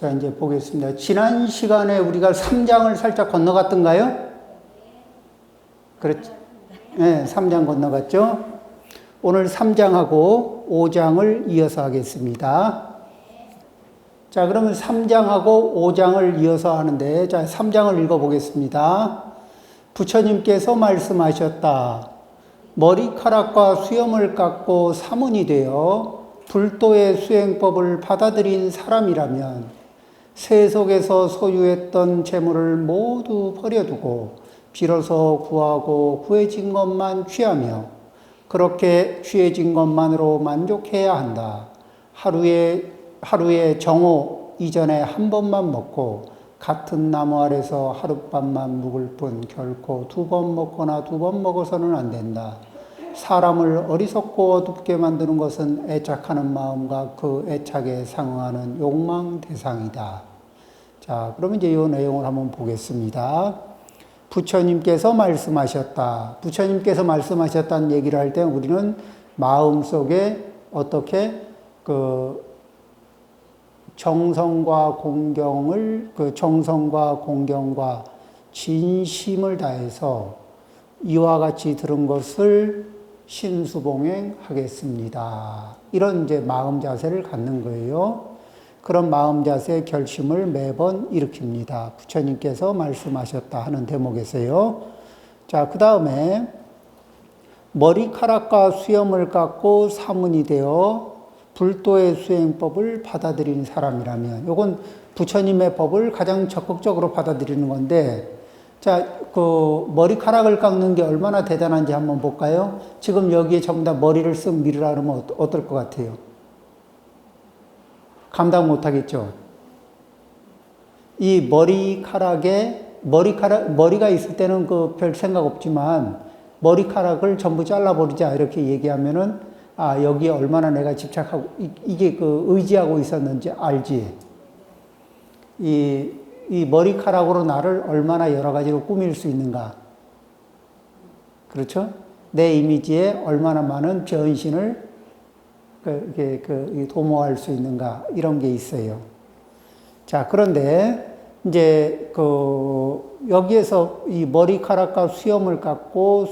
자, 이제 보겠습니다. 지난 시간에 우리가 3장을 살짝 건너갔던가요? 그렇죠. 네, 3장 건너갔죠? 오늘 3장하고 5장을 이어서 하겠습니다. 자, 그러면 3장하고 5장을 이어서 하는데, 자, 3장을 읽어보겠습니다. 부처님께서 말씀하셨다. 머리카락과 수염을 깎고 사문이 되어 불도의 수행법을 받아들인 사람이라면 세속에서 소유했던 재물을 모두 버려두고 비로소 구하고 구해진 것만 취하며 그렇게 취해진 것만으로 만족해야 한다. 하루에 정오 이전에 한 번만 먹고 같은 나무 아래서 하룻밤만 묵을 뿐 결코 2번 먹거나 2번 먹어서는 안 된다. 사람을 어리석고 어둡게 만드는 것은 애착하는 마음과 그 애착에 상응하는 욕망 대상이다. 자, 그러면 이제 이 내용을 한번 보겠습니다. 부처님께서 말씀하셨다. 부처님께서 말씀하셨다는 얘기를 할 때 우리는 마음속에 어떻게 정성과 공경과 진심을 다해서 이와 같이 들은 것을 신수봉행하겠습니다. 이런 이제 마음 자세를 갖는 거예요. 그런 마음 자세의 결심을 매번 일으킵니다. 부처님께서 말씀하셨다 하는 대목에서요. 자, 그 다음에 머리카락과 수염을 깎고 사문이 되어 불도의 수행법을 받아들이는 사람이라면, 요건 부처님의 법을 가장 적극적으로 받아들이는 건데, 자, 머리카락을 깎는 게 얼마나 대단한지 한번 볼까요? 지금 여기에 전부 다 머리를 쓱 밀으라 그러면 어떨 것 같아요? 감당 못 하겠죠? 이 머리가 있을 때는 별 생각 없지만, 머리카락을 전부 잘라버리자, 이렇게 얘기하면은, 아, 여기에 얼마나 내가 집착하고, 이게 의지하고 있었는지 알지? 이 머리카락으로 나를 얼마나 여러 가지로 꾸밀 수 있는가. 그렇죠? 내 이미지에 얼마나 많은 변신을 도모할 수 있는가. 이런 게 있어요. 자, 그런데 이제 여기에서 이 머리카락과 수염을 깎고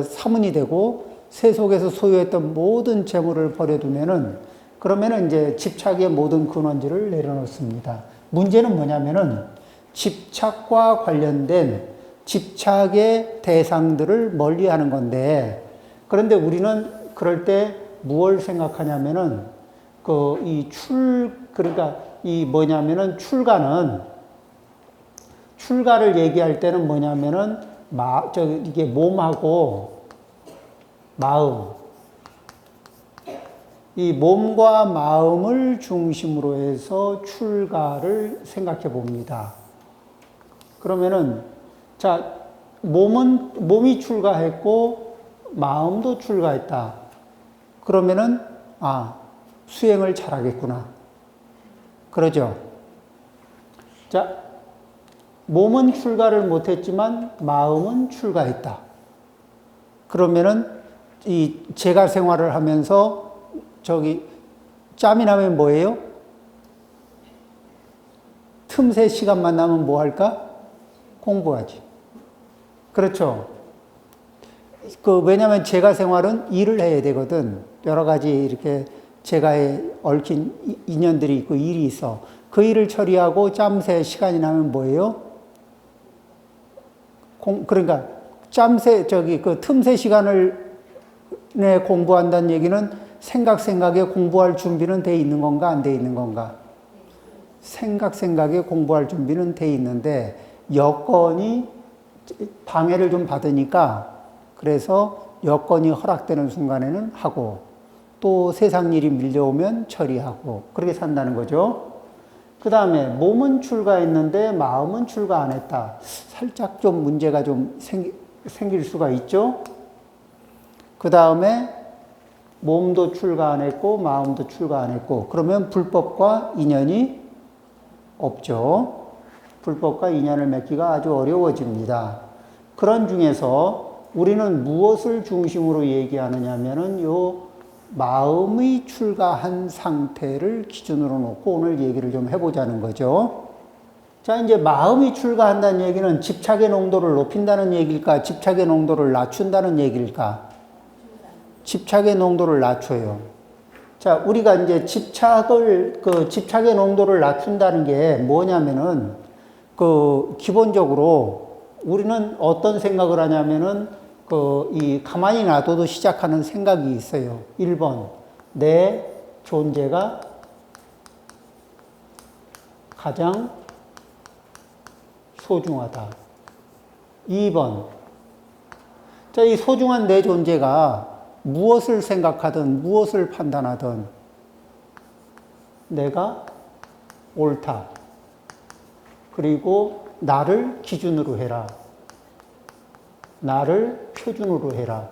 사문이 되고 세속에서 소유했던 모든 재물을 버려두면은 그러면은 이제 집착의 모든 근원지를 내려놓습니다. 문제는 뭐냐면은 집착과 관련된 집착의 대상들을 멀리 하는 건데, 그런데 우리는 그럴 때 무엇을 생각하냐면은 출가를 얘기할 때는 뭐냐면은 이게 몸하고 마음, 이 몸과 마음을 중심으로 해서 출가를 생각해 봅니다. 그러면은, 자, 몸이 출가했고, 마음도 출가했다. 그러면은, 수행을 잘하겠구나. 그러죠? 자, 몸은 출가를 못했지만, 마음은 출가했다. 그러면은, 이 제가 생활을 하면서 짬이 나면 뭐예요? 틈새 시간만 나면 뭐 할까? 공부하지. 그렇죠. 왜냐면 제가 생활은 일을 해야 되거든. 여러 가지 이렇게 제가에 얽힌 인연들이 있고 일이 있어. 그 일을 처리하고 짬새 시간이 나면 뭐예요? 그러니까 틈새 시간을 내 공부한다는 얘기는 생각에 공부할 준비는 돼 있는 건가, 안 돼 있는 건가? 생각에 공부할 준비는 돼 있는데, 여건이 방해를 좀 받으니까, 그래서 여건이 허락되는 순간에는 하고, 또 세상 일이 밀려오면 처리하고, 그렇게 산다는 거죠. 그 다음에 몸은 출가했는데 마음은 출가 안 했다. 살짝 좀 문제가 좀 생길 수가 있죠. 그 다음에 몸도 출가 안 했고 마음도 출가 안 했고, 그러면 불법과 인연이 없죠. 불법과 인연을 맺기가 아주 어려워집니다. 그런 중에서 우리는 무엇을 중심으로 얘기하느냐면은 마음이 출가한 상태를 기준으로 놓고 오늘 얘기를 좀 해보자는 거죠. 자, 이제 마음이 출가한다는 얘기는 집착의 농도를 높인다는 얘기일까? 집착의 농도를 낮춘다는 얘기일까? 집착의 농도를 낮춰요. 자, 우리가 이제 집착의 농도를 낮춘다는 게 뭐냐면은, 기본적으로 우리는 어떤 생각을 하냐면은, 가만히 놔둬도 시작하는 생각이 있어요. 1번, 내 존재가 가장 소중하다. 2번, 자, 이 소중한 내 존재가 무엇을 생각하든 무엇을 판단하든 내가 옳다. 그리고 나를 기준으로 해라. 나를 표준으로 해라.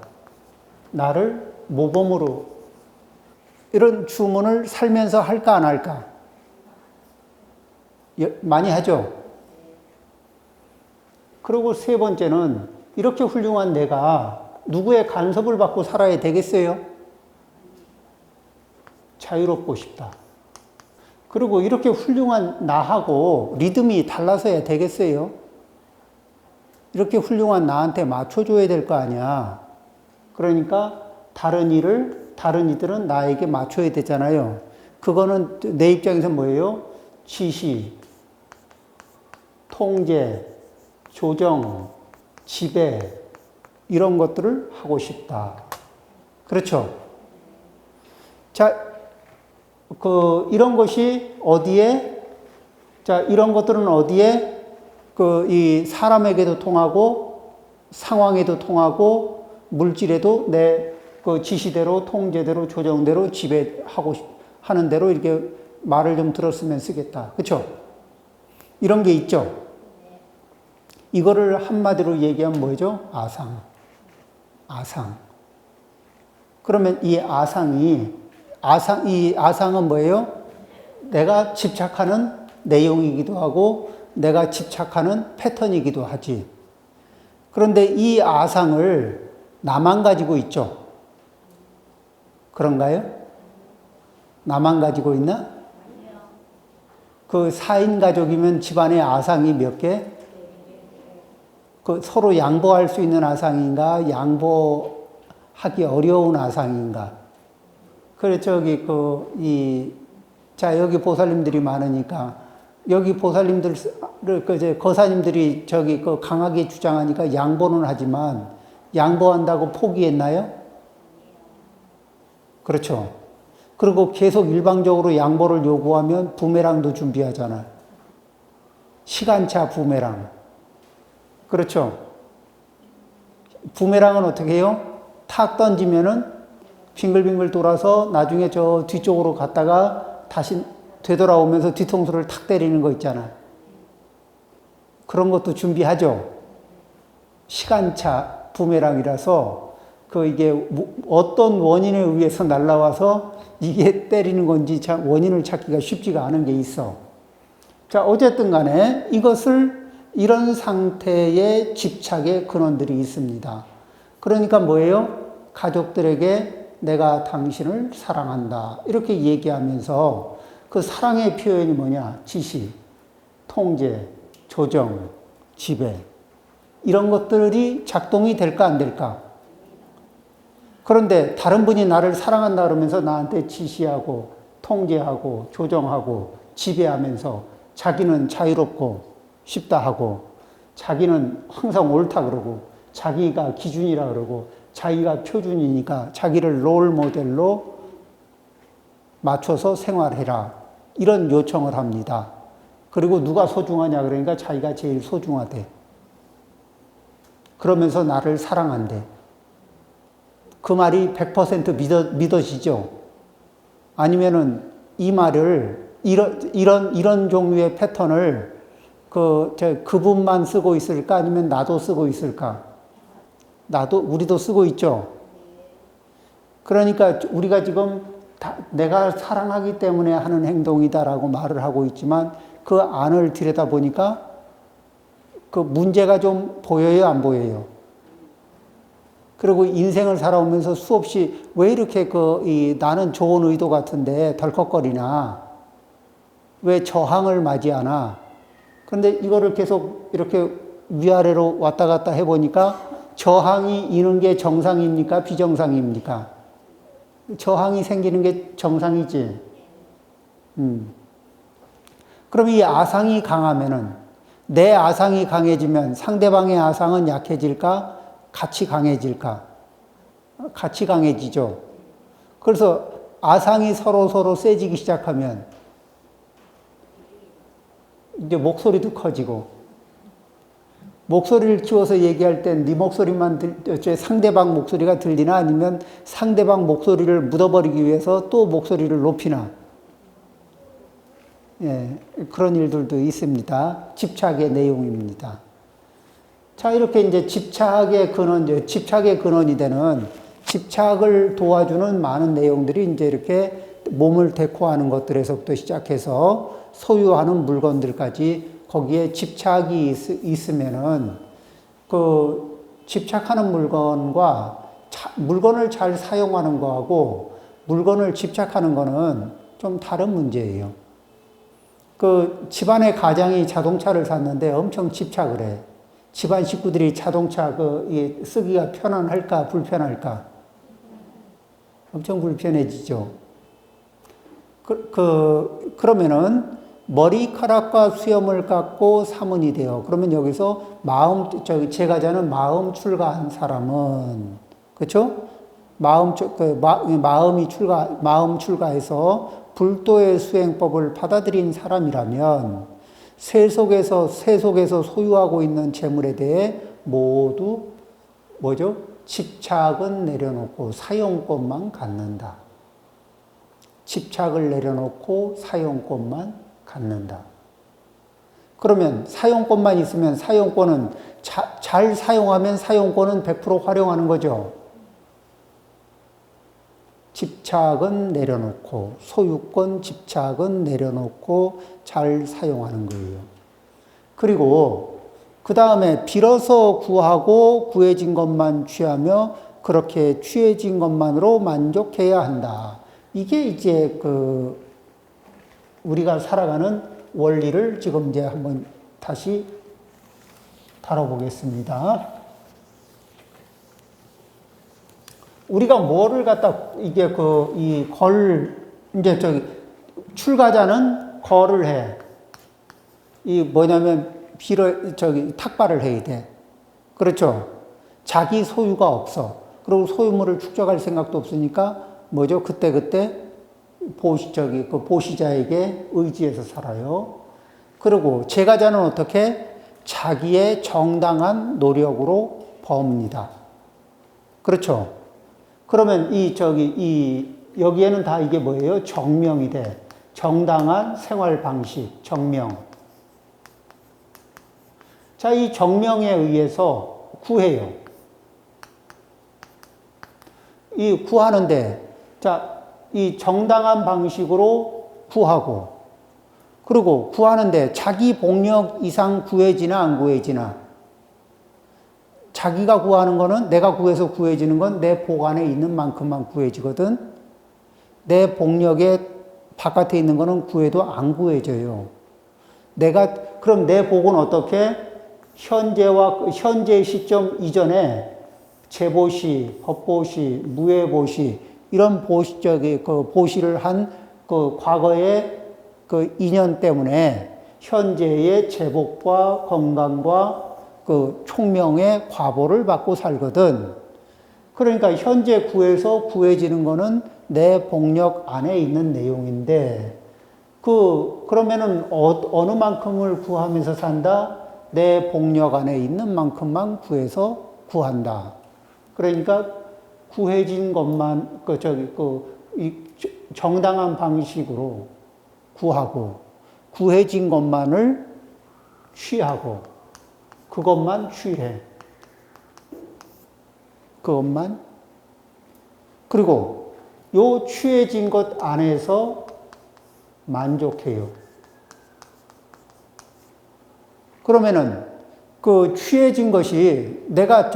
나를 모범으로. 이런 주문을 살면서 할까 안 할까? 많이 하죠. 그리고 세 번째는 이렇게 훌륭한 내가 누구의 간섭을 받고 살아야 되겠어요? 자유롭고 싶다. 그리고 이렇게 훌륭한 나하고 리듬이 달라서야 되겠어요? 이렇게 훌륭한 나한테 맞춰줘야 될 거 아니야. 그러니까 다른 이들은 나에게 맞춰야 되잖아요. 그거는 내 입장에서 뭐예요? 지시, 통제, 조정, 지배, 이런 것들을 하고 싶다. 그렇죠? 자, 이런 것이 어디에, 자, 이런 것들은 어디에, 이 사람에게도 통하고, 상황에도 통하고, 물질에도 내 지시대로, 통제대로, 조정대로, 하는 대로 이렇게 말을 좀 들었으면 쓰겠다. 그렇죠? 이런 게 있죠? 이거를 한마디로 얘기하면 뭐죠? 아상. 그러면 이 아상은 뭐예요? 내가 집착하는 내용이기도 하고, 내가 집착하는 패턴이기도 하지. 그런데 이 아상을 나만 가지고 있죠? 그런가요? 나만 가지고 있나? 그 4인 가족이면 집안에 아상이 몇 개? 서로 양보할 수 있는 아상인가? 양보하기 어려운 아상인가? 그래, 여기 보살님들이 많으니까, 여기 거사님들이 강하게 주장하니까 양보는 하지만, 양보한다고 포기했나요? 그렇죠. 그리고 계속 일방적으로 양보를 요구하면 부메랑도 준비하잖아요. 시간차 부메랑. 그렇죠. 부메랑은 어떻게 해요? 탁 던지면은 빙글빙글 돌아서 나중에 저 뒤쪽으로 갔다가 다시 되돌아오면서 뒤통수를 탁 때리는 거 있잖아요. 그런 것도 준비하죠. 시간차 부메랑이라서 이게 어떤 원인에 의해서 날라와서 이게 때리는 건지 원인을 찾기가 쉽지가 않은 게 있어. 자, 어쨌든 간에 이런 상태의 집착의 근원들이 있습니다. 그러니까 뭐예요? 가족들에게 내가 당신을 사랑한다. 이렇게 얘기하면서 그 사랑의 표현이 뭐냐? 지시, 통제, 조정, 지배. 이런 것들이 작동이 될까 안 될까? 그런데 다른 분이 나를 사랑한다 그러면서 나한테 지시하고 통제하고 조정하고 지배하면서 자기는 자유롭고 싶다 하고 자기는 항상 옳다 그러고 자기가 기준이라 그러고 자기가 표준이니까 자기를 롤 모델로 맞춰서 생활해라. 이런 요청을 합니다. 그리고 누가 소중하냐 그러니까 자기가 제일 소중하대. 그러면서 나를 사랑한대. 그 말이 100% 믿어지죠? 아니면은 이 말을, 이런 종류의 패턴을 그분만 쓰고 있을까? 아니면 나도 쓰고 있을까? 우리도 쓰고 있죠? 그러니까 우리가 지금 내가 사랑하기 때문에 하는 행동이다라고 말을 하고 있지만 그 안을 들여다보니까 그 문제가 좀 보여요? 안 보여요? 그리고 인생을 살아오면서 수없이 왜 이렇게 나는 좋은 의도 같은데 덜컥거리나? 왜 저항을 맞이하나? 그런데 이거를 계속 이렇게 위아래로 왔다 갔다 해보니까 저항이 있는 게 정상입니까? 비정상입니까? 저항이 생기는 게 정상이지. 그럼 이 아상이 강하면은 내 아상이 강해지면 상대방의 아상은 약해질까? 같이 강해질까? 같이 강해지죠. 그래서 아상이 서로 세지기 시작하면 이제 목소리도 커지고 목소리를 키워서 얘기할 땐 네 목소리만 상대방 목소리가 들리나 아니면 상대방 목소리를 묻어버리기 위해서 또 목소리를 높이나 예, 그런 일들도 있습니다. 집착의 내용입니다. 자, 이렇게 이제 집착의 근원이 되는 집착을 도와주는 많은 내용들이 이제 이렇게 몸을 데코하는 것들에서부터 시작해서 소유하는 물건들까지 거기에 집착이 있으면은 그 집착하는 물건과 물건을 잘 사용하는 거하고 물건을 집착하는 거는 좀 다른 문제예요. 그 집안의 가장이 자동차를 샀는데 엄청 집착을 해. 집안 식구들이 자동차 쓰기가 편안할까, 불편할까? 엄청 불편해지죠. 그러면은 머리카락과 수염을 깎고 사문이 돼요. 그러면 여기서 제가자는 마음 출가한 사람은, 그렇죠? 마음 출가해서 불도의 수행법을 받아들인 사람이라면 세속에서 소유하고 있는 재물에 대해 모두 뭐죠? 집착은 내려놓고 사용권만 갖는다. 집착을 내려놓고 사용권만 갖는다. 그러면 사용권만 있으면 사용권은 잘 사용하면 사용권은 100% 활용하는 거죠. 집착은 내려놓고 소유권 집착은 내려놓고 잘 사용하는 거예요. 그리고 그 다음에 빌어서 구하고 구해진 것만 취하며 그렇게 취해진 것만으로 만족해야 한다. 이게 이제 우리가 살아가는 원리를 지금 이제 한번 다시 다뤄보겠습니다. 우리가 뭐를 갖다 이제 출가자는 거를 해. 이 뭐냐면 탁발을 해야 돼. 그렇죠? 자기 소유가 없어. 그리고 소유물을 축적할 생각도 없으니까 뭐죠? 그때 보시자에게 의지해서 살아요. 그리고 제가자는 어떻게? 자기의 정당한 노력으로 법니다. 그렇죠? 그러면 여기에는 다 이게 뭐예요? 정명이 돼. 정당한 생활 방식, 정명. 자, 이 정명에 의해서 구해요. 이 구하는데, 이 정당한 방식으로 구하고, 그리고 구하는데 자기 복력 이상 구해지나 안 구해지나? 자기가 구하는 거는 내가 구해서 구해지는 건 내 복 안에 있는 만큼만 구해지거든. 내 복력의 바깥에 있는 거는 구해도 안 구해져요. 그럼 내 복은 어떻게? 현재 시점 이전에 재보시, 법보시, 무예보시, 이런 보시를 한 과거의 인연 때문에 현재의 재복과 건강과 총명의 과보를 받고 살거든. 그러니까 현재 구해서 구해지는 거는 내 복력 안에 있는 내용인데, 그러면은 어느 만큼을 구하면서 산다? 내 복력 안에 있는 만큼만 구해서 구한다. 그러니까 구해진 것만, 정당한 방식으로 구하고, 구해진 것만을 취하고, 그것만 취해. 그것만. 그리고 요 취해진 것 안에서 만족해요. 그러면은 취해진 것이 내가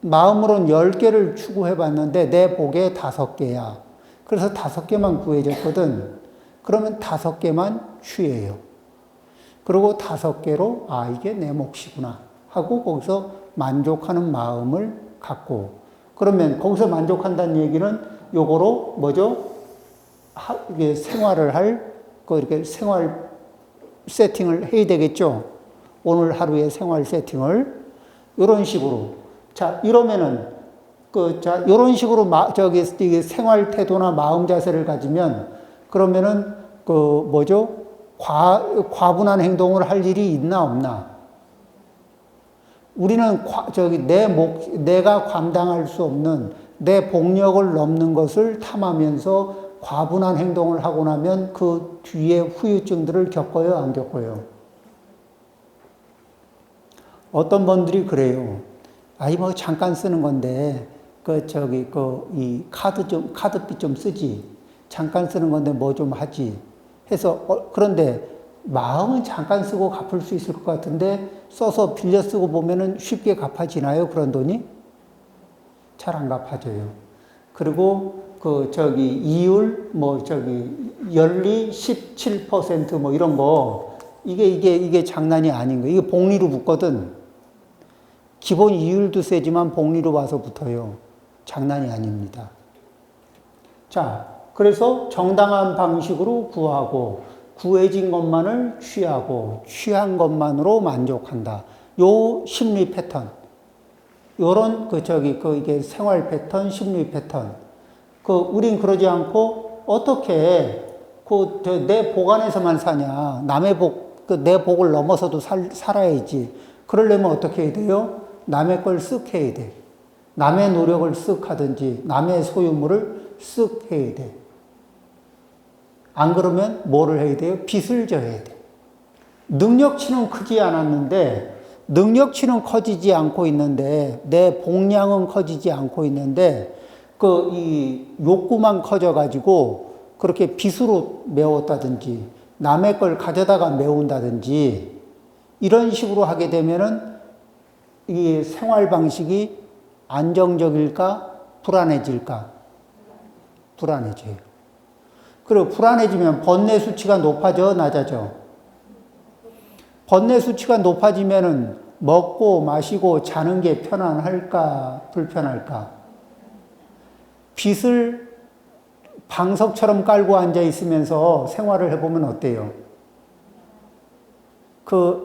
마음으로는 10개를 추구해 봤는데 내 복에 5개야. 그래서 5개만 구해졌거든. 그러면 5개만 취해요. 그리고 5개로 아 이게 내 몫이구나 하고 거기서 만족하는 마음을 갖고 그러면 거기서 만족한다는 얘기는 요거로 뭐죠? 이게 생활을 이렇게 생활 세팅을 해야 되겠죠? 오늘 하루의 생활 세팅을 이런 식으로 자 이러면은 이런 식으로 이게 생활 태도나 마음 자세를 가지면 그러면은 뭐죠? 과분한 행동을 할 일이 있나 없나? 우리는 내가 감당할 수 없는 내 복력을 넘는 것을 탐하면서 과분한 행동을 하고 나면 그 뒤에 후유증들을 겪어요, 안 겪어요? 어떤 분들이 그래요. 아이, 뭐, 잠깐 쓰는 건데, 이 카드빚 좀 쓰지. 잠깐 쓰는 건데 뭐 좀 하지. 해서, 그런데 마음은 잠깐 쓰고 갚을 수 있을 것 같은데, 써서 빌려 쓰고 보면은 쉽게 갚아지나요, 그런 돈이? 잘 안 갚아져요. 그리고 이율, 연리 17% 뭐 이런 거, 이게 장난이 아닌 거예요. 이게 복리로 붙거든. 기본 이율도 세지만 복리로 와서 붙어요. 장난이 아닙니다. 자, 그래서 정당한 방식으로 구하고, 구해진 것만을 취하고, 취한 것만으로 만족한다. 요 심리 패턴. 요런, 이게 생활 패턴, 심리 패턴. 우린 그러지 않고, 어떻게, 내 복 안에서만 사냐. 남의 복, 내 복을 넘어서도 살아야지. 그러려면 어떻게 해야 돼요? 남의 걸 쓱 해야 돼. 남의 노력을 쓱 하든지, 남의 소유물을 쓱 해야 돼. 안 그러면 뭐를 해야 돼요? 빚을 져야 돼. 능력치는 크지 않았는데, 능력치는 커지지 않고 있는데, 내 복량은 커지지 않고 있는데, 이 욕구만 커져가지고, 그렇게 빚으로 메웠다든지, 남의 걸 가져다가 메운다든지, 이런 식으로 하게 되면은, 이 생활 방식이 안정적일까? 불안해질까? 불안해져요. 그리고 불안해지면 번뇌 수치가 높아져, 낮아져? 번뇌 수치가 높아지면은 먹고 마시고 자는 게 편안할까? 불편할까? 빚을 방석처럼 깔고 앉아 있으면서 생활을 해보면 어때요?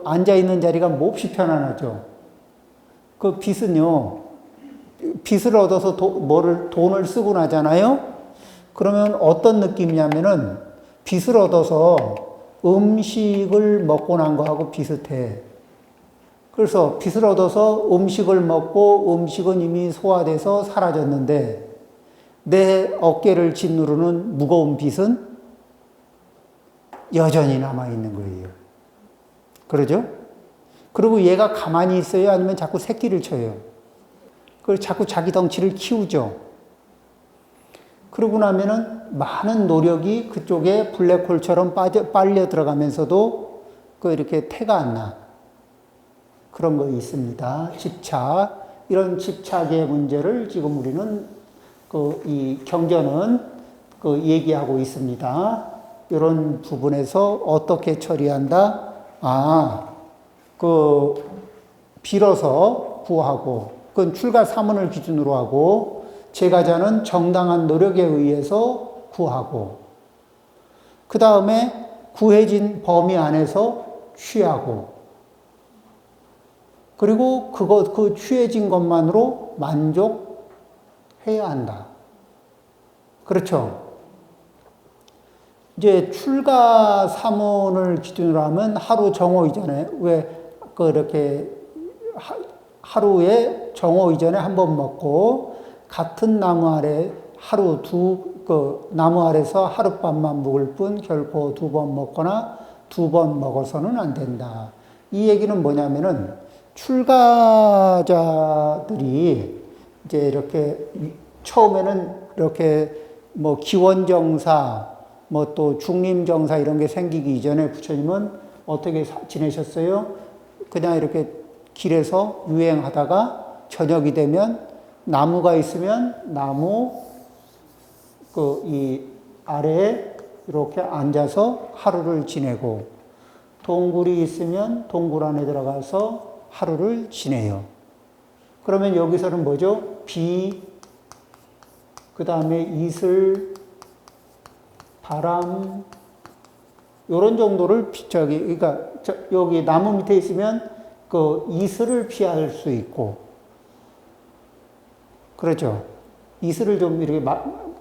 앉아 있는 자리가 몹시 편안하죠? 빚은요, 빚을 얻어서 돈을 쓰고 나잖아요? 그러면 어떤 느낌이냐면은 빚을 얻어서 음식을 먹고 난 거하고 비슷해. 그래서 빚을 얻어서 음식을 먹고 음식은 이미 소화돼서 사라졌는데 내 어깨를 짓누르는 무거운 빚은 여전히 남아있는 거예요. 그러죠? 그리고 얘가 가만히 있어요? 아니면 자꾸 새끼를 쳐요? 그리고 자꾸 자기 덩치를 키우죠? 그러고 나면은 많은 노력이 그쪽에 블랙홀처럼 빨려 들어가면서도 이렇게 태가 안 나. 그런 거 있습니다. 집착. 이런 집착의 문제를 지금 우리는 이 경전은 얘기하고 있습니다. 이런 부분에서 어떻게 처리한다? 빌어서 구하고, 그건 출가 사문을 기준으로 하고, 제가자는 정당한 노력에 의해서 구하고, 그 다음에 구해진 범위 안에서 취하고, 그리고 그 취해진 것만으로 만족해야 한다. 그렇죠? 이제 출가 사문을 기준으로 하면 하루 정오 이전에, 이렇게 하루에 정오 이전에 한 번 먹고, 같은 나무 아래 나무 아래서 하룻밤만 묵을 뿐 결코 2번 먹거나 2번 먹어서는 안 된다. 이 얘기는 뭐냐면은 출가자들이 이제 이렇게 처음에는 이렇게 뭐 기원정사, 뭐 또 중림정사 이런 게 생기기 이전에 부처님은 어떻게 지내셨어요? 그냥 이렇게 길에서 유행하다가 저녁이 되면 나무가 있으면 나무 이 아래에 이렇게 앉아서 하루를 지내고 동굴이 있으면 동굴 안에 들어가서 하루를 지내요. 그러면 여기서는 뭐죠? 비, 그 다음에 이슬, 바람, 요런 정도를 그러니까 여기 나무 밑에 있으면 그 이슬을 피할 수 있고, 그렇죠. 이슬을 좀 이렇게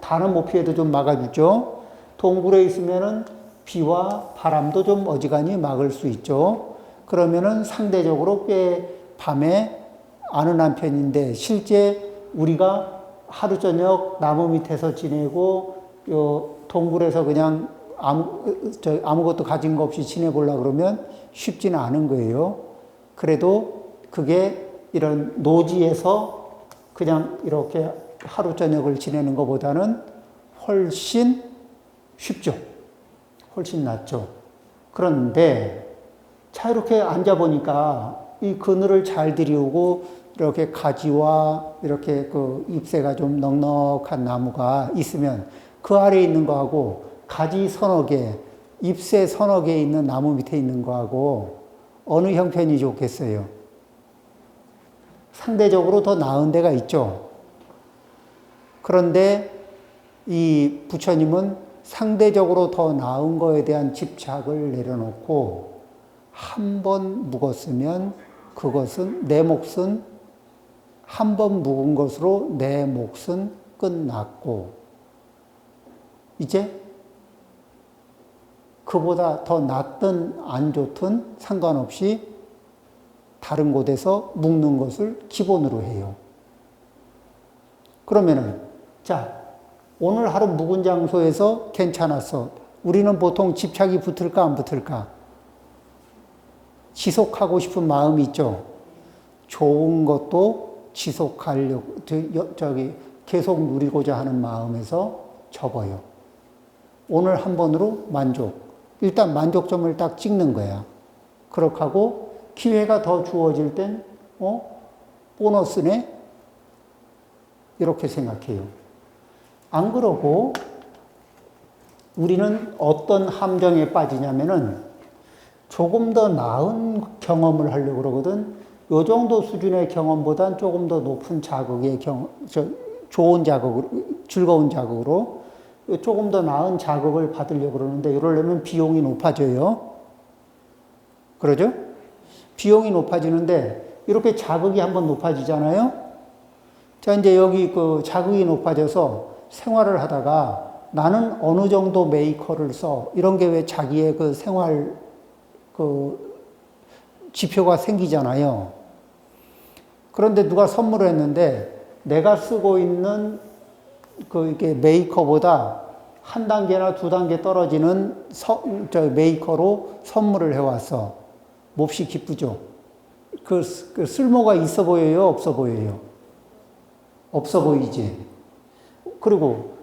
다는 못 피해도 좀 막아주죠. 동굴에 있으면은 비와 바람도 좀 어지간히 막을 수 있죠. 그러면은 상대적으로 꽤 밤에 안은한 편인데, 실제 우리가 하루 저녁 나무 밑에서 지내고 요 동굴에서 그냥 아무것도 가진 거 없이 지내보려고 그러면 쉽지는 않은 거예요. 그래도 그게 이런 노지에서 그냥 이렇게 하루 저녁을 지내는 것보다는 훨씬 쉽죠. 훨씬 낫죠. 그런데 자 이렇게 앉아보니까 이 그늘을 잘 들이우고 이렇게 가지와 이렇게 그 잎새가 좀 넉넉한 나무가 있으면 그 아래에 있는 거하고 가지 서너 개, 잎새 서너 개 있는 나무 밑에 있는 거하고 어느 형편이 좋겠어요? 상대적으로 더 나은 데가 있죠. 그런데 이 부처님은 상대적으로 더 나은 거에 대한 집착을 내려놓고 한 번 묵었으면 그것은 내 몫은 한 번 묵은 것으로 내 몫은 끝났고 이제 그보다 더 낫든 안 좋든 상관없이 다른 곳에서 묵는 것을 기본으로 해요. 그러면은 자 오늘 하루 묵은 장소에서 괜찮았어. 우리는 보통 집착이 붙을까 안 붙을까? 지속하고 싶은 마음이 있죠. 좋은 것도 지속하려고 계속 누리고자 하는 마음에서 접어요. 오늘 한 번으로 만족. 일단 만족점을 딱 찍는 거야. 그렇게 하고 기회가 더 주어질 땐 보너스네? 이렇게 생각해요. 안 그러고 우리는 어떤 함정에 빠지냐면은 조금 더 나은 경험을 하려고 그러거든. 요 정도 수준의 경험보단 조금 더 높은 자극의 좋은 자극으로, 즐거운 자극으로 조금 더 나은 자극을 받으려고 그러는데 이러려면 비용이 높아져요. 그러죠? 비용이 높아지는데 이렇게 자극이 한번 높아지잖아요. 자, 이제 여기 그 자극이 높아져서 생활을 하다가 나는 어느 정도 메이커를 써. 이런 게 왜 자기의 그 생활 그 지표가 생기잖아요. 그런데 누가 선물을 했는데 내가 쓰고 있는 이게 메이커보다 한 단계나 두 단계 떨어지는 메이커로 선물을 해왔어. 몹시 기쁘죠. 그 쓸모가 있어 보여요? 없어 보여요? 없어 보이지. 그리고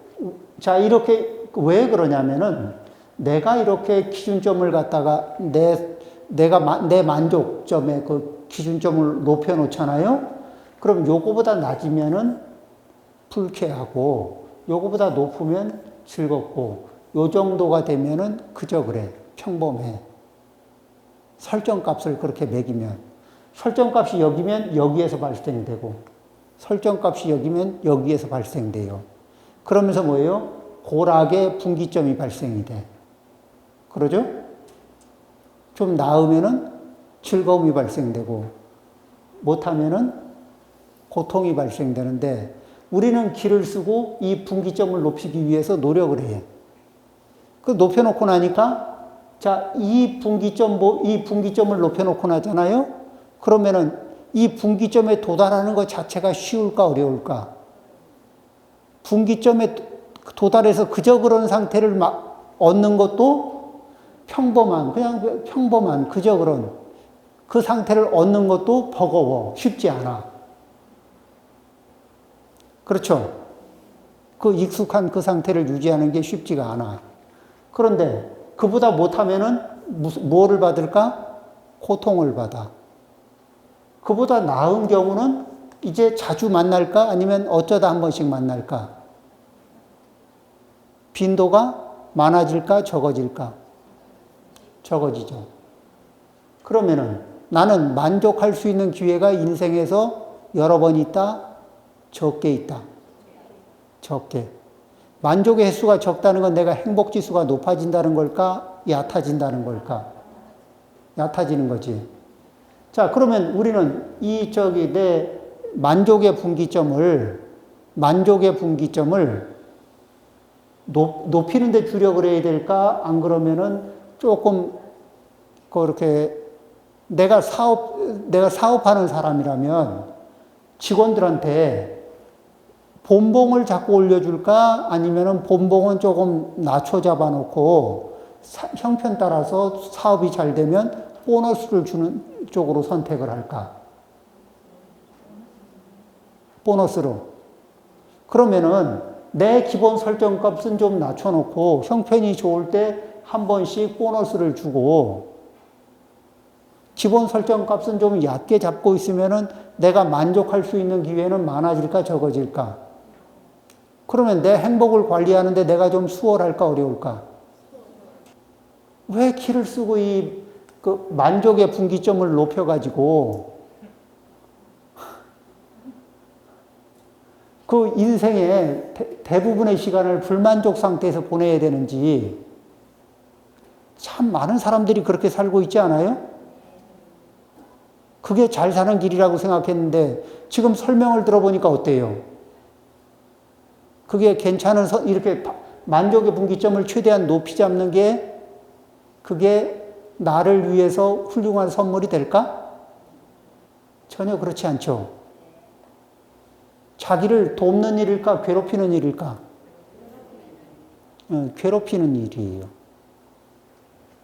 자 이렇게 왜 그러냐면은 내가 이렇게 기준점을 갖다가 내 만족점의 그 기준점을 높여 놓잖아요. 그럼 요거보다 낮으면은 불쾌하고 요거보다 높으면 즐겁고 요 정도가 되면은 그저 그래 평범해. 설정값을 그렇게 매기면 설정값이 여기면 여기에서 발생되고 설정값이 여기면 여기에서 발생돼요. 그러면서 뭐예요? 고락의 분기점이 발생이 돼. 그러죠? 좀 나으면은 즐거움이 발생되고 못하면은 고통이 발생되는데 우리는 기를 쓰고 이 분기점을 높이기 위해서 노력을 해. 그 높여놓고 나니까 자, 이 분기점을 높여놓고 나잖아요? 그러면은 이 분기점에 도달하는 것 자체가 쉬울까 어려울까? 분기점에 도달해서 그저 그런 상태를 얻는 것도 그냥 평범한 그저 그런 그 상태를 얻는 것도 버거워. 쉽지 않아. 그렇죠? 그 익숙한 그 상태를 유지하는 게 쉽지가 않아. 그런데 그보다 못하면은 뭐를 받을까? 고통을 받아. 그보다 나은 경우는 이제 자주 만날까? 아니면 어쩌다 한 번씩 만날까? 빈도가 많아질까? 적어질까? 적어지죠. 그러면은 나는 만족할 수 있는 기회가 인생에서 여러 번 있다? 적게 있다? 적게. 만족의 횟수가 적다는 건 내가 행복지수가 높아진다는 걸까? 얕아진다는 걸까? 얕아지는 거지. 자, 그러면 우리는 내 만족의 분기점을 높이는 데 주력을 해야 될까? 안 그러면은 조금, 그렇게, 내가 사업하는 사람이라면 직원들한테 본봉을 자꾸 올려줄까? 아니면은 본봉은 조금 낮춰 잡아놓고 형편 따라서 사업이 잘 되면 보너스를 주는 쪽으로 선택을 할까? 보너스로. 그러면은 내 기본 설정값은 좀 낮춰놓고 형편이 좋을 때 한 번씩 보너스를 주고 기본 설정값은 좀 얕게 잡고 있으면은 내가 만족할 수 있는 기회는 많아질까 적어질까? 그러면 내 행복을 관리하는데 내가 좀 수월할까 어려울까? 왜 키를 쓰고 그 만족의 분기점을 높여가지고 그 인생의 대부분의 시간을 불만족 상태에서 보내야 되는지 참 많은 사람들이 그렇게 살고 있지 않아요? 그게 잘 사는 길이라고 생각했는데 지금 설명을 들어보니까 어때요? 그게 괜찮은, 이렇게 만족의 분기점을 최대한 높이 잡는 게 그게 나를 위해서 훌륭한 선물이 될까? 전혀 그렇지 않죠. 자기를 돕는 일일까? 괴롭히는 일일까? 괴롭히는 일이에요.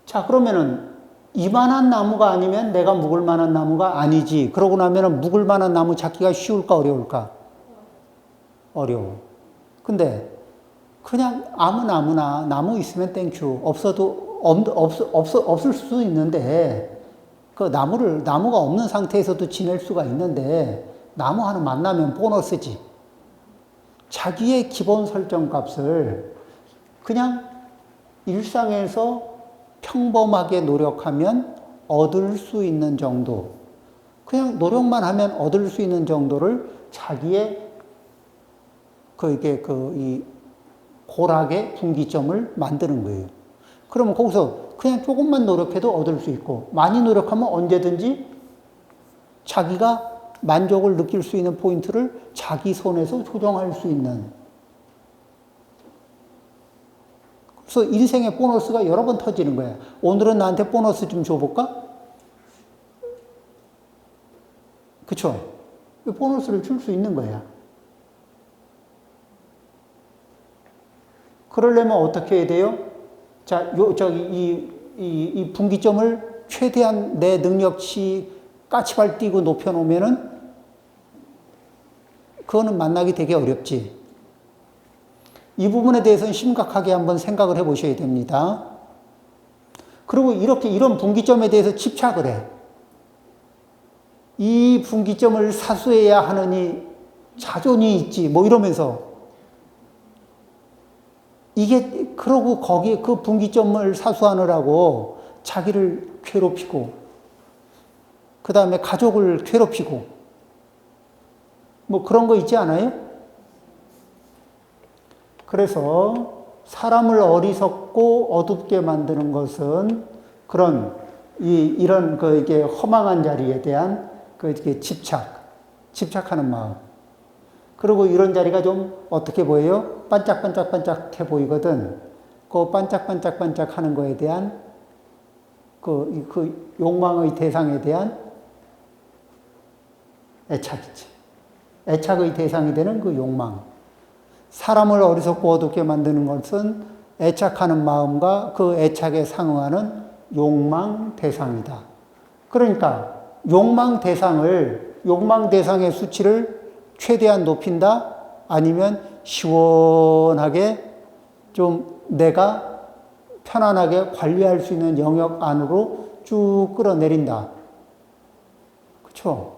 자, 그러면은 이만한 나무가 아니면 내가 묵을 만한 나무가 아니지. 그러고 나면은 묵을 만한 나무 찾기가 쉬울까 어려울까? 어려워. 근데 그냥 아무 나무나 나무 있으면 땡큐. 없을 수도 있는데 그 나무가 없는 상태에서도 지낼 수가 있는데 나무 하나 만나면 보너스지. 자기의 기본 설정 값을 그냥 일상에서 평범하게 노력하면 얻을 수 있는 정도, 그냥 노력만 하면 얻을 수 있는 정도를 자기의 이 고락의 분기점을 만드는 거예요. 그러면 거기서 그냥 조금만 노력해도 얻을 수 있고, 많이 노력하면 언제든지 자기가 만족을 느낄 수 있는 포인트를 자기 손에서 조정할 수 있는. 그래서 인생의 보너스가 여러 번 터지는 거야. 오늘은 나한테 보너스 좀 줘볼까? 그쵸? 보너스를 줄 수 있는 거야. 그러려면 어떻게 해야 돼요? 자, 이 분기점을 최대한 내 능력치 까치발 띄고 높여놓으면은 그거는 만나기 되게 어렵지. 이 부분에 대해서는 심각하게 한번 생각을 해 보셔야 됩니다. 그리고 이런 분기점에 대해서 집착을 해. 이 분기점을 사수해야 하느니 자존이 있지, 뭐 이러면서. 그러고 거기에 그 분기점을 사수하느라고 자기를 괴롭히고, 그 다음에 가족을 괴롭히고, 뭐 그런 거 있지 않아요? 그래서 사람을 어리석고 어둡게 만드는 것은 이런 이게 허망한 자리에 대한 집착하는 마음. 그리고 이런 자리가 좀 어떻게 보여요? 반짝반짝반짝해 보이거든. 그 반짝반짝반짝 하는 거에 대한 그 욕망의 대상에 대한 애착이지. 애착의 대상이 되는 그 욕망. 사람을 어리석고 어둡게 만드는 것은 애착하는 마음과 그 애착에 상응하는 욕망 대상이다. 그러니까 욕망 대상의 수치를 최대한 높인다? 아니면 시원하게 좀 내가 편안하게 관리할 수 있는 영역 안으로 쭉 끌어내린다. 그렇죠?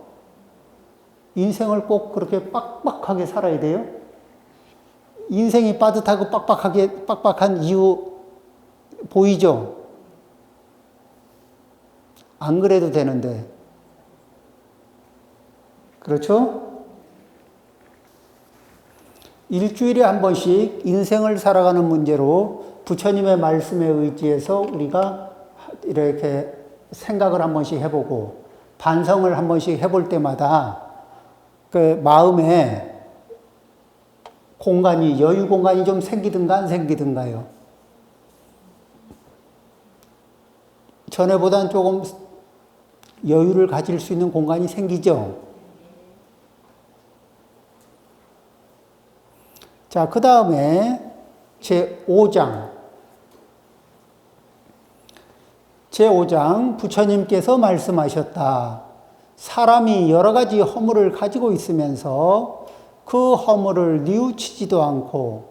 인생을 꼭 그렇게 빡빡하게 살아야 돼요? 인생이 빠듯하고 빡빡한 이유 보이죠? 안 그래도 되는데. 그렇죠? 일주일에 한 번씩 인생을 살아가는 문제로 부처님의 말씀에 의지해서 우리가 이렇게 생각을 한 번씩 해보고 반성을 한 번씩 해볼 때마다 그 마음에 공간이, 여유 공간이 좀 생기든가 안 생기든가요. 전에보다는 조금 여유를 가질 수 있는 공간이 생기죠. 자, 그 다음에 제5장. 제5장 부처님께서 말씀하셨다. 사람이 여러 가지 허물을 가지고 있으면서 그 허물을 뉘우치지도 않고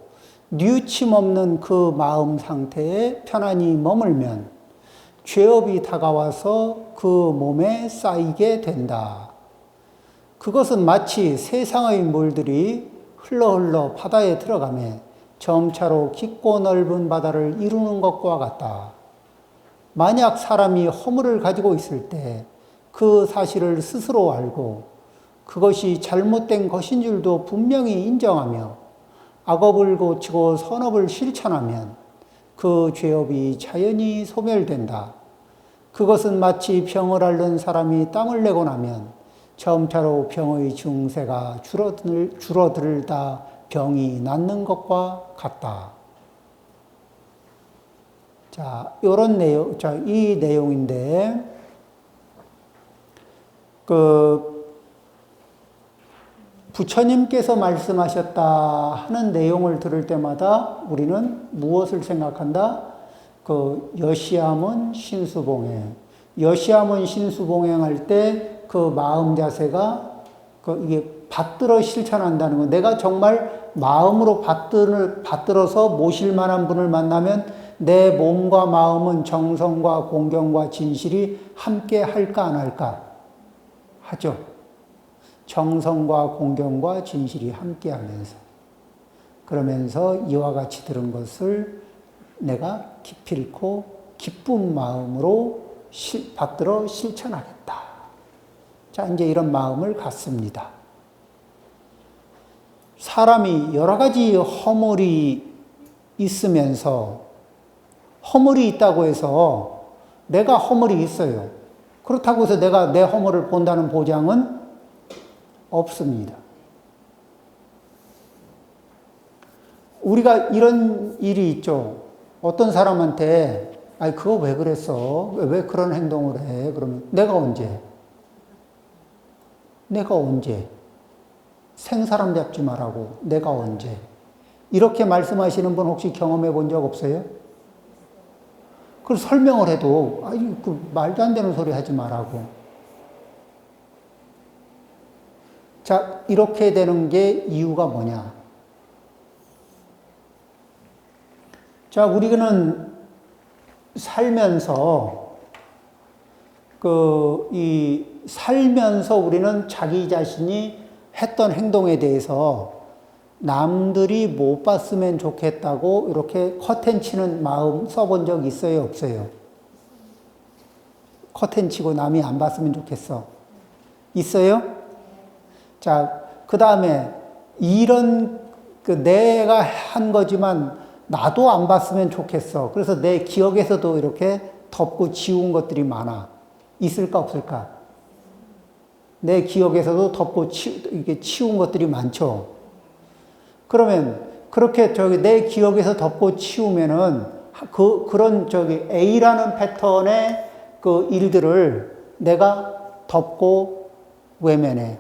뉘우침 없는 그 마음 상태에 편안히 머물면 죄업이 다가와서 그 몸에 쌓이게 된다. 그것은 마치 세상의 물들이 흘러 바다에 들어가며 점차로 깊고 넓은 바다를 이루는 것과 같다. 만약 사람이 허물을 가지고 있을 때 그 사실을 스스로 알고 그것이 잘못된 것인 줄도 분명히 인정하며 악업을 고치고 선업을 실천하면 그 죄업이 자연히 소멸된다. 그것은 마치 병을 앓는 사람이 땀을 내고 나면 점차로 병의 증세가 줄어들다 병이 낫는 것과 같다. 자, 요런 내용, 이 내용인데, 부처님께서 말씀하셨다 하는 내용을 들을 때마다 우리는 무엇을 생각한다? 여시함은 신수봉행. 여시함은 신수봉행할 때 그 마음 자세가 이게 받들어 실천한다는 거. 내가 정말 마음으로 받들어서 모실 만한 분을 만나면 내 몸과 마음은 정성과 공경과 진실이 함께 할까 안 할까? 하죠. 정성과 공경과 진실이 함께 하면서. 그러면서 이와 같이 들은 것을 내가 기필코 기쁜 마음으로 받들어 실천하겠다. 자, 이제 이런 마음을 갖습니다. 사람이 여러 가지 허물이 있으면서 허물이 있다고 해서 내가 허물이 있어요. 그렇다고 해서 내가 내 허물을 본다는 보장은 없습니다. 우리가 이런 일이 있죠. 어떤 사람한테 아니 그거 왜 그랬어? 왜 그런 행동을 해? 그러면 내가 언제? 생사람 잡지 말라고 내가 언제? 이렇게 말씀하시는 분 혹시 경험해 본 적 없어요? 그걸 설명을 해도 아니 그 말도 안 되는 소리 하지 말라고. 자, 이렇게 되는 게 이유가 뭐냐? 자, 우리는 살면서 살면서 우리는 자기 자신이 했던 행동에 대해서 남들이 못 봤으면 좋겠다고 이렇게 커튼 치는 마음 써본 적 있어요, 없어요? 커튼 치고 남이 안 봤으면 좋겠어. 있어요? 자, 그 다음에 이런 내가 한 거지만 나도 안 봤으면 좋겠어. 그래서 내 기억에서도 이렇게 덮고 지운 것들이 많아. 있을까 없을까? 내 기억에서도 덮고 이게 치운 것들이 많죠. 그러면 그렇게 내 기억에서 덮고 치우면은 그런 A라는 패턴의 그 일들을 내가 덮고 외면해.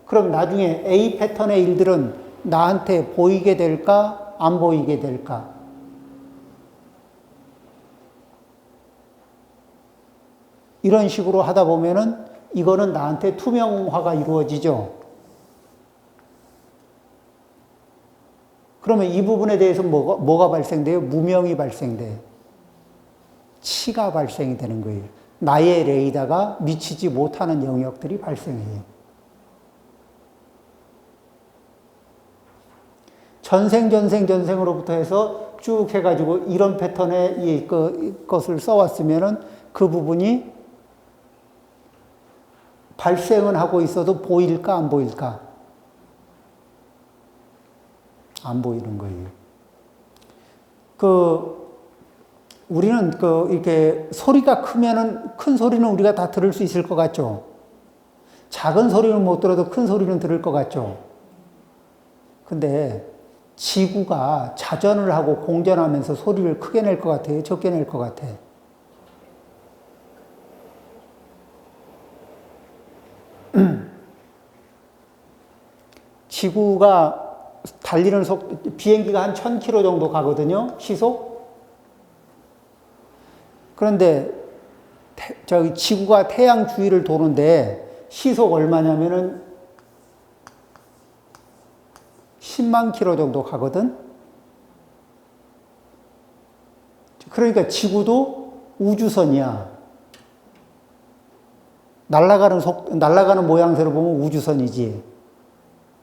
그럼 나중에 A 패턴의 일들은 나한테 보이게 될까? 안 보이게 될까? 이런 식으로 하다 보면은 이거는 나한테 투명화가 이루어지죠. 그러면 이 부분에 대해서 뭐가 발생돼요? 무명이 발생돼요. 치가 발생이 되는 거예요. 나의 레이더가 미치지 못하는 영역들이 발생해요. 전생으로부터 해서 쭉 해가지고 이런 패턴의 것을 써왔으면은 그 부분이 발생은 하고 있어도 보일까, 안 보일까? 안 보이는 거예요. 우리는 이렇게 소리가 크면은 큰 소리는 우리가 다 들을 수 있을 것 같죠? 작은 소리는 못 들어도 큰 소리는 들을 것 같죠? 근데 지구가 자전을 하고 공전하면서 소리를 크게 낼 것 같아요? 적게 낼 것 같아? 지구가 달리는 비행기가 한 1000km 정도 가거든요, 시속. 그런데 지구가 태양 주위를 도는데 시속 얼마냐면은 10만 킬로 정도 가거든. 그러니까 지구도 우주선이야. 날아가는 모양새로 보면 우주선이지.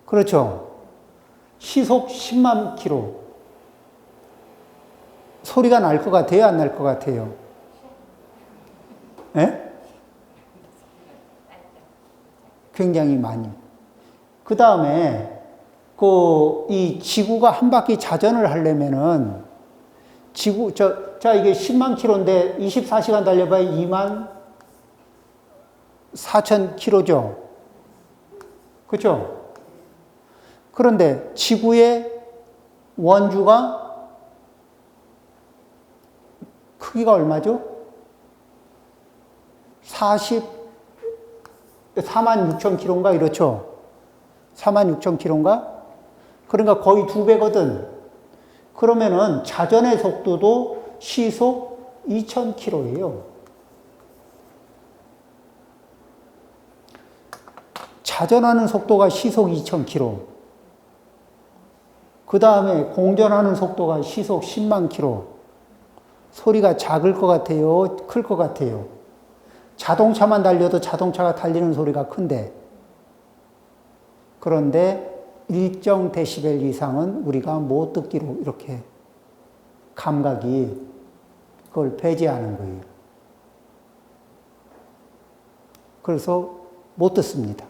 그렇죠? 시속 10만 킬로. 소리가 날 것 같아요? 안 날 것 같아요? 예? 굉장히 많이. 그 다음에, 이 지구가 한 바퀴 자전을 하려면은, 이게 10만 킬로인데 24시간 달려봐야 2만 4천 킬로죠. 그렇죠? 그런데 지구의 원주가 크기가 얼마죠? 4만 6천 킬로인가 이렇죠? 4만 6천 킬로인가? 그러니까 거의 2배거든. 그러면은 자전의 속도도 시속 2천 킬로예요. 자전하는 속도가 시속 2천 킬로. 그 다음에 공전하는 속도가 시속 10만 킬로. 소리가 작을 것 같아요? 클 것 같아요? 자동차만 달려도 자동차가 달리는 소리가 큰데. 그런데 일정 데시벨 이상은 우리가 못 듣기로 이렇게 감각이 그걸 배제하는 거예요. 그래서 못 듣습니다.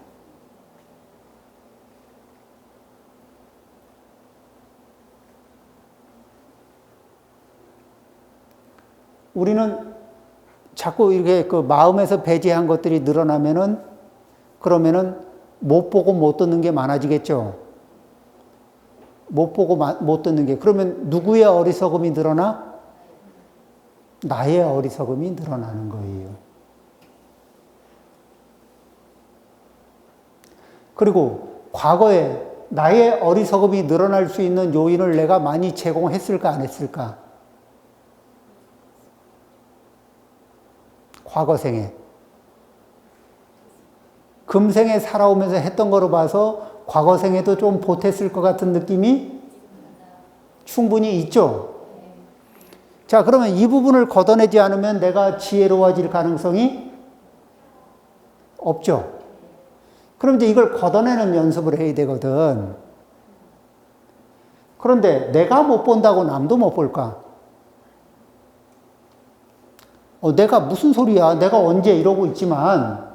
우리는 자꾸 이렇게 마음에서 배제한 것들이 늘어나면은 그러면은 못 보고 못 듣는 게 많아지겠죠. 못 보고 못 듣는 게. 그러면 누구의 어리석음이 늘어나? 나의 어리석음이 늘어나는 거예요. 그리고 과거에 나의 어리석음이 늘어날 수 있는 요인을 내가 많이 제공했을까 안 했을까? 과거생에. 금생에 살아오면서 했던 거로 봐서 과거생에도 좀 보탰을 것 같은 느낌이 충분히 있죠. 자, 그러면 이 부분을 걷어내지 않으면 내가 지혜로워질 가능성이 없죠. 그럼 이제 이걸 걷어내는 연습을 해야 되거든. 그런데 내가 못 본다고 남도 못 볼까? 내가 무슨 소리야? 내가 언제 이러고 있지만,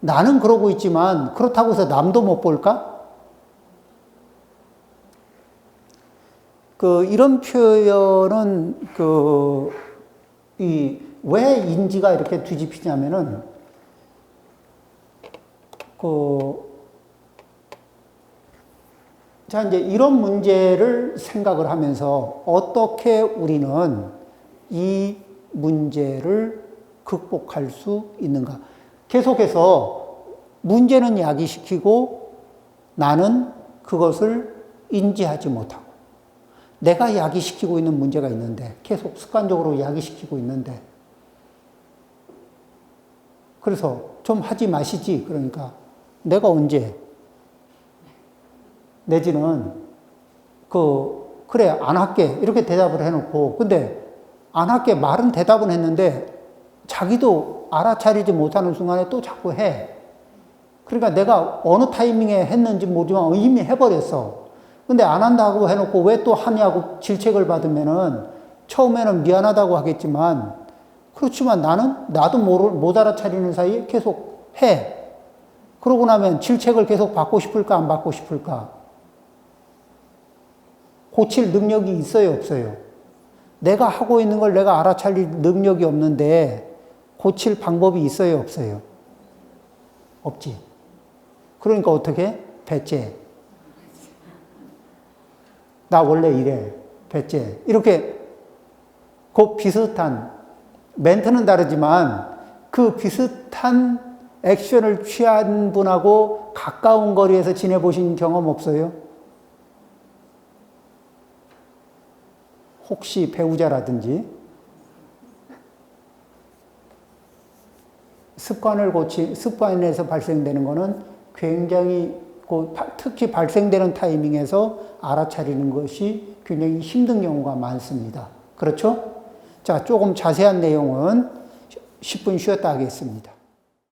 나는 그러고 있지만, 그렇다고 해서 남도 못 볼까? 이런 표현은, 왜 인지가 이렇게 뒤집히냐면은, 자, 이제 이런 문제를 생각을 하면서 어떻게 우리는 이 문제를 극복할 수 있는가? 계속해서 문제는 야기시키고 나는 그것을 인지하지 못하고 내가 야기시키고 있는 문제가 있는데 계속 습관적으로 야기시키고 있는데 그래서 좀 하지 마시지. 그러니까 내가 언제 내지는 그래 안 할게 이렇게 대답을 해놓고 근데 안 할게 말은 대답은 했는데 자기도 알아차리지 못하는 순간에 또 자꾸 해. 그러니까 내가 어느 타이밍에 했는지 모르지만 이미 해버렸어. 근데 안 한다고 해놓고 왜 또 하냐고 질책을 받으면은 처음에는 미안하다고 하겠지만 그렇지만 나도 못 알아차리는 사이에 계속 해. 그러고 나면 질책을 계속 받고 싶을까 안 받고 싶을까? 고칠 능력이 있어요 없어요? 내가 하고 있는 걸 내가 알아차릴 능력이 없는데 고칠 방법이 있어요 없어요? 없지. 그러니까 어떻게? 배째. 나 원래 이래. 배째. 이렇게 그 비슷한 멘트는 다르지만 그 비슷한 액션을 취한 분하고 가까운 거리에서 지내보신 경험 없어요? 혹시 배우자라든지 습관에서 발생되는 거는 굉장히 특히 발생되는 타이밍에서 알아차리는 것이 굉장히 힘든 경우가 많습니다. 그렇죠? 자, 조금 자세한 내용은 10분 쉬었다 하겠습니다.